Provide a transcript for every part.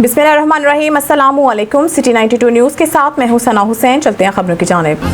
बिस्मिल्लाहिर्रहमानिर्रहीम, अस्सलामु अलैकुम। सिटी 92 न्यूज़ के साथ मैं हूं सना हुसैन। चलते हैं खबरों की जानिब।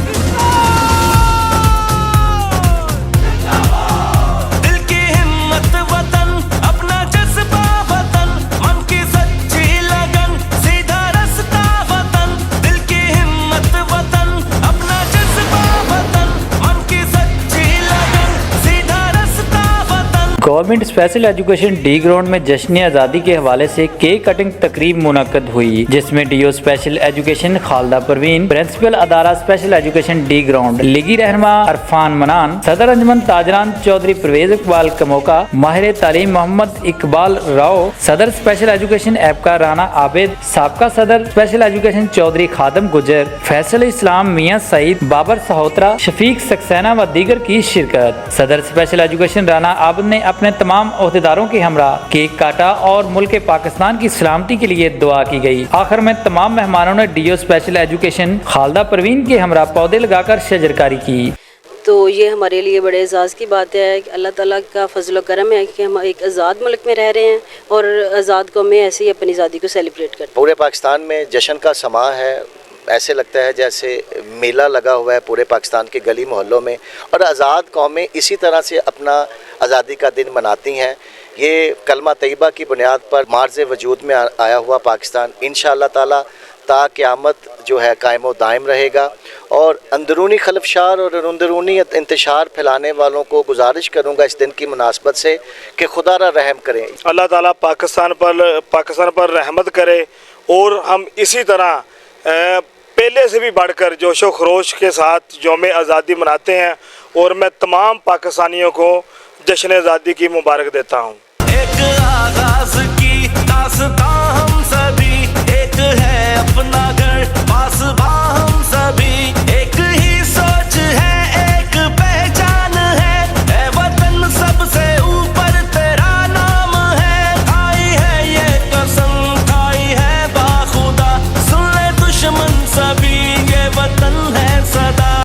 गवर्नमेंट स्पेशल एजुकेशन डी ग्राउंड में जश्न आज़ादी के हवाले से केक कटिंग तकरीब मुनक्कद हुई, जिसमें DO special education Khalida Parveen, principal अदारा स्पेशल एजुकेशन डी ग्राउंड लीगी रहनुमा अरफान मनान, सदर अंजमन ताजरान चौधरी परवेज इकबाल कमोका, माहिर तालीम मोहम्मद इकबाल राव, सदर स्पेशल एजुकेशन एबका राना आबिद, साबका सदर स्पेशल एजुकेशन चौधरी खादम गुजर, फैसल इस्लाम मियाँ सईद, बाबर सहोत्रा, शफीक सक्सेना व दीगर की शिरकत। सदर स्पेशल एजुकेशन राना आबिद ने अपने तमाम ओहदेदारों के हमरा केक काटा और मुल्क पाकिस्तान की सलामती के लिए दुआ की गई। आखिर में तमाम मेहमानों ने DO special education Khalida Parveen के हमरा पौधे लगाकर शजरकारी की। तो ये हमारे लिए बड़े एजाज़ की बात है कि अल्लाह ताला का फजल करम है कि हम एक आज़ाद मुल्क में रह रहे हैं और आज़ाद कौमें ऐसे ही अपनी आज़ादी को सेलिब्रेट करते हैं। पूरे पाकिस्तान में जश्न का समा है, ऐसे लगता है जैसे मेला लगा हुआ है पूरे पाकिस्तान के गली मोहल्लों में, और आज़ाद कौमें इसी तरह से अपना आज़ादी का दिन मनाती हैं। ये कलमा तैयबा की बुनियाद पर मार्ज़ वजूद में आया हुआ पाकिस्तान इंशाअल्लाह ताला ता क़यामत जो है कायम व दायम रहेगा। और अंदरूनी खलफशार और अंदरूनी इंतशार फैलाने वालों को गुजारिश करूँगा इस दिन की मुनासबत से कि खुदा रा रहम करें, अल्लाह ताला पाकिस्तान पर रहमत करे और हम इसी तरह पहले से भी बढ़कर जोश व खरोश के साथ यौम आज़ादी मनाते हैं। और मैं तमाम पाकिस्तानियों को जश्न आज़ादी की मुबारक देता हूँ। एक आगाज़ की दास्तां